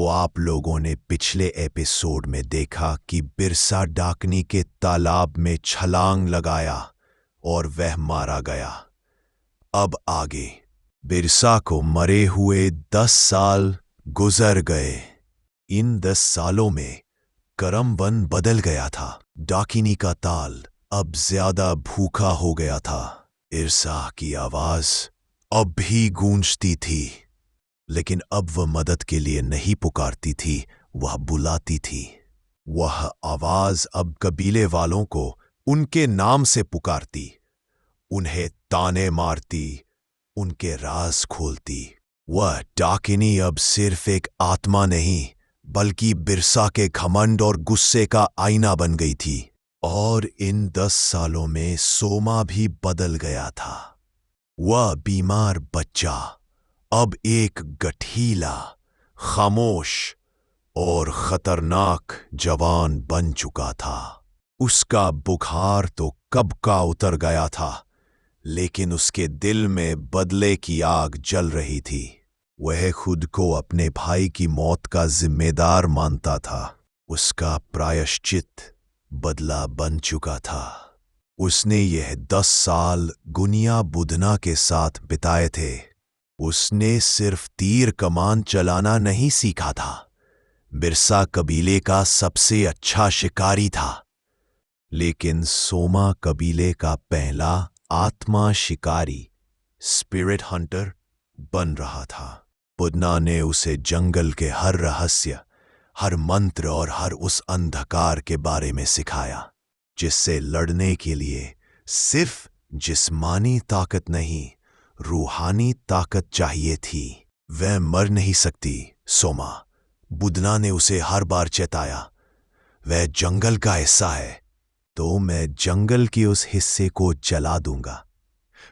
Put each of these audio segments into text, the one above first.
तो आप लोगों ने पिछले एपिसोड में देखा कि बिरसा डाकनी के तालाब में छलांग लगाया और वह मारा गया। अब आगे बिरसा को मरे हुए 10 साल गुजर गए। इन 10 सालों में करमवन बदल गया था। डाकिनी का ताल अब ज्यादा भूखा हो गया था। बिरसा की आवाज अब भी गूंजती थी, लेकिन अब वह मदद के लिए नहीं पुकारती थी, वह बुलाती थी। वह आवाज अब कबीले वालों को उनके नाम से पुकारती, उन्हें ताने मारती, उनके राज खोलती। वह डाकिनी अब सिर्फ एक आत्मा नहीं, बल्कि बिरसा के घमंड और गुस्से का आईना बन गई थी। और इन 10 सालों में सोमा भी बदल गया था। वह बीमार बच्चा अब एक गठीला, खामोश और खतरनाक जवान बन चुका था। उसका बुखार तो कब का उतर गया था, लेकिन उसके दिल में बदले की आग जल रही थी। वह खुद को अपने भाई की मौत का जिम्मेदार मानता था। उसका प्रायश्चित बदला बन चुका था। उसने यह 10 साल गुनिया बुधना के साथ बिताए थे। उसने सिर्फ तीर कमान चलाना नहीं सीखा था, बिरसा कबीले का सबसे अच्छा शिकारी था। लेकिन सोमा कबीले का पहला आत्मा शिकारी, स्पिरिट हंटर बन रहा था। बुधना ने उसे जंगल के हर रहस्य, हर मंत्र और हर उस अंधकार के बारे में सिखाया, जिससे लड़ने के लिए सिर्फ जिस्मानी ताकत नहीं, रूहानी ताकत चाहिए थी। वह मर नहीं सकती, सोमा, बुधना ने उसे हर बार चेताया। वह जंगल का हिस्सा है, तो मैं जंगल के उस हिस्से को जला दूंगा।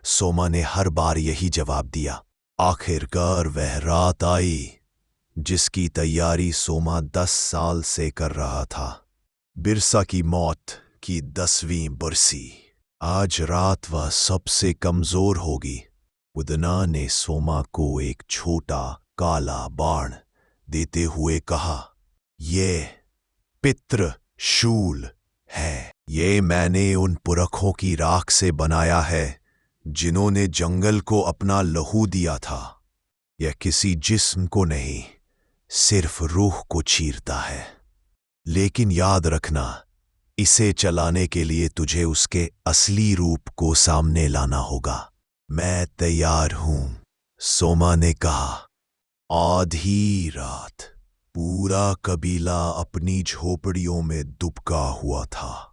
सोमा ने हर बार यही जवाब दिया। आखिरकार वह रात आई, जिसकी तैयारी सोमा 10 साल से कर रहा था। बिरसा की मौत की 10वीं बरसी। आज रात वह सबसे कमजोर होगी। बुधना ने सोमा को एक छोटा काला बाण देते हुए कहा, ये पितृ शूल है। ये मैंने उन पुरखों की राख से बनाया है, जिन्होंने जंगल को अपना लहू दिया था। यह किसी जिस्म को नहीं, सिर्फ रूह को चीरता है। लेकिन याद रखना, इसे चलाने के लिए तुझे उसके असली रूप को सामने लाना होगा। मैं तैयार हूं, सोमा ने कहा। आधी रात पूरा कबीला अपनी झोपड़ियों में दुबका हुआ था।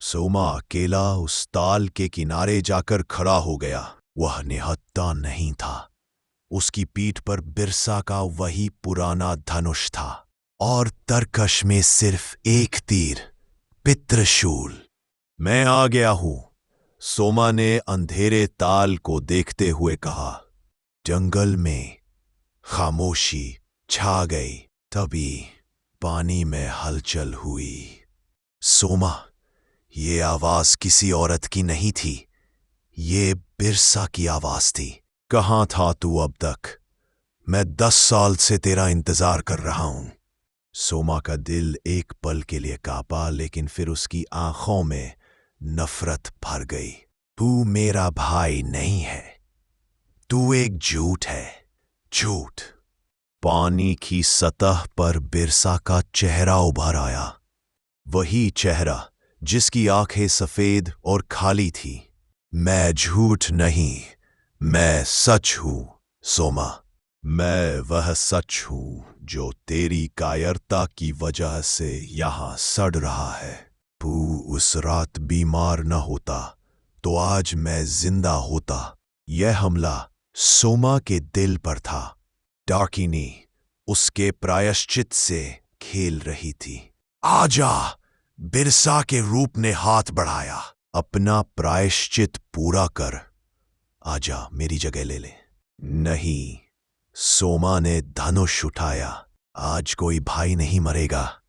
सोमा अकेला उस ताल के किनारे जाकर खड़ा हो गया। वह निहत्था नहीं था। उसकी पीठ पर बिरसा का वही पुराना धनुष था, और तरकश में सिर्फ एक तीर, पितृशूल। मैं आ गया हूं, सोमा ने अंधेरे ताल को देखते हुए कहा। जंगल में खामोशी छा गई। तभी पानी में हलचल हुई। सोमा, ये आवाज किसी औरत की नहीं थी, ये बिरसा की आवाज थी। कहाँ था तू अब तक? मैं 10 साल से तेरा इंतजार कर रहा हूं। सोमा का दिल एक पल के लिए कांपा, लेकिन फिर उसकी आंखों में नफरत भर गई। तू मेरा भाई नहीं है, तू एक झूठ है, झूठ। पानी की सतह पर बिरसा का चेहरा उभर आया। वही चेहरा जिसकी आंखें सफेद और खाली थी। मैं झूठ नहीं, मैं सच हूं, सोमा। मैं वह सच हूं जो तेरी कायरता की वजह से यहां सड़ रहा है। तू उस रात बीमार न होता तो आज मैं जिंदा होता। यह हमला सोमा के दिल पर था। डाकिनी उसके प्रायश्चित से खेल रही थी। आजा, बिरसा के रूप ने हाथ बढ़ाया। अपना प्रायश्चित पूरा कर। आजा, मेरी जगह ले ले। नहीं, सोमा ने धनुष उठाया। आज कोई भाई नहीं मरेगा,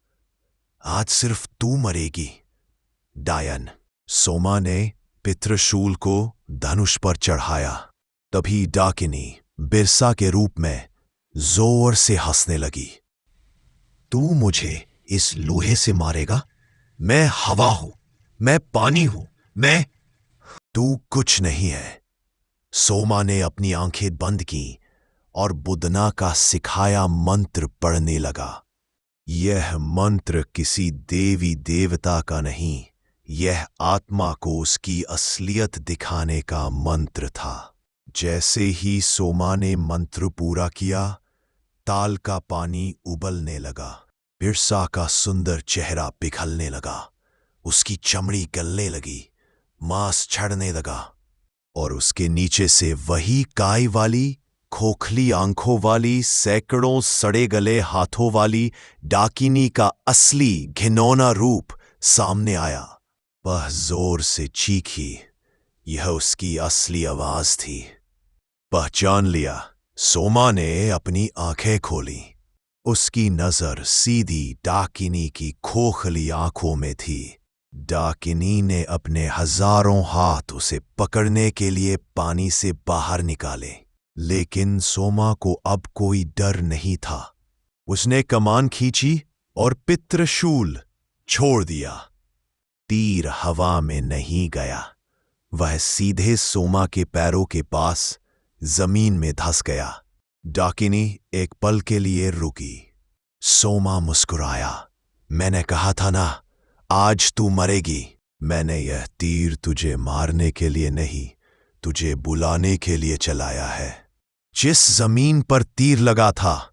आज सिर्फ तू मरेगी, डायन। सोमा ने पितृशूल को धनुष पर चढ़ाया। तभी डाकिनी बिरसा के रूप में जोर से हंसने लगी। तू मुझे इस लोहे से मारेगा? मैं हवा हूं, मैं पानी हूं, मैं। तू कुछ नहीं है। सोमा ने अपनी आंखें बंद की और बुदना का सिखाया मंत्र पढ़ने लगा। यह मंत्र किसी देवी देवता का नहीं, यह आत्मा को उसकी असलियत दिखाने का मंत्र था। जैसे ही सोमा ने मंत्र पूरा किया, ताल का पानी उबलने लगा। बिरसा का सुंदर चेहरा पिघलने लगा, उसकी चमड़ी गलने लगी, मांस छड़ने लगा और उसके नीचे से वही काई वाली, खोखली आंखों वाली, सैकड़ों सड़े गले हाथों वाली डाकिनी का असली घिनौना रूप सामने आया। वह जोर से चीखी। यह उसकी असली आवाज थी। पहचान लिया। सोमा ने अपनी आंखें खोली। उसकी नजर सीधी डाकिनी की खोखली आंखों में थी। डाकिनी ने अपने हजारों हाथ उसे पकड़ने के लिए पानी से बाहर निकाले, लेकिन सोमा को अब कोई डर नहीं था। उसने कमान खींची और पितृशूल छोड़ दिया। तीर हवा में नहीं गया, वह सीधे सोमा के पैरों के पास जमीन में धंस गया। डाकिनी एक पल के लिए रुकी। सोमा मुस्कुराया। मैंने कहा था ना, आज तू मरेगी। मैंने यह तीर तुझे मारने के लिए नहीं, तुझे बुलाने के लिए चलाया है। जिस जमीन पर तीर लगा था,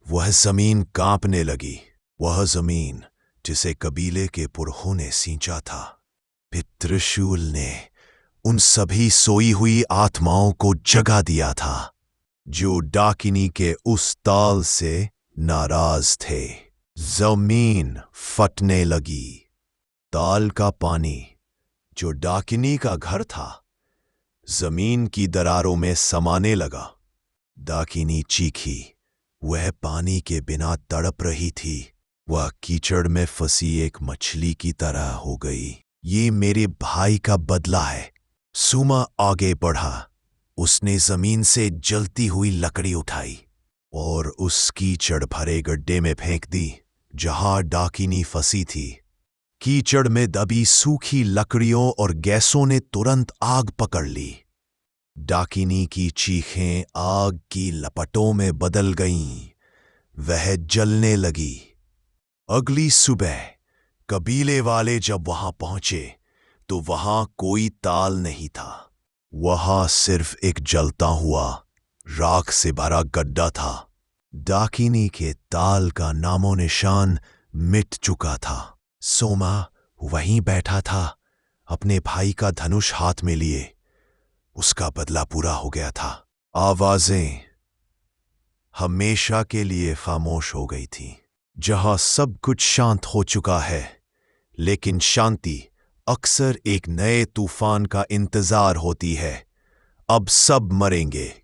वह जमीन कांपने लगी। वह जमीन जिसे कबीले के पुरखों ने सींचा था। पितृशूल ने उन सभी सोई हुई आत्माओं को जगा दिया था जो डाकिनी के उस ताल से नाराज थे। जमीन फटने लगी। ताल का पानी, जो डाकिनी का घर था, जमीन की दरारों में समाने लगा। डाकिनी चीखी। वह पानी के बिना तड़प रही थी। वह कीचड़ में फंसी एक मछली की तरह हो गई। ये मेरे भाई का बदला है। सोमा आगे बढ़ा। उसने जमीन से जलती हुई लकड़ी उठाई और उस कीचड़ भरे गड्ढे में फेंक दी जहां डाकिनी फंसी थी। कीचड़ में दबी सूखी लकड़ियों और गैसों ने तुरंत आग पकड़ ली। डाकिनी की चीखें आग की लपटों में बदल गईं। वह जलने लगी। अगली सुबह कबीले वाले जब वहां पहुंचे तो वहां कोई ताल नहीं था। वहां सिर्फ एक जलता हुआ राख से भरा गड्ढा था। डाकिनी के ताल का नामो निशान मिट चुका था। सोमा वहीं बैठा था, अपने भाई का धनुष हाथ में लिए। उसका बदला पूरा हो गया था। आवाजें हमेशा के लिए खामोश हो गई थी। जहां सब कुछ शांत हो चुका है, लेकिन शांति अक्सर एक नए तूफान का इंतजार होती है। अब सब मरेंगे।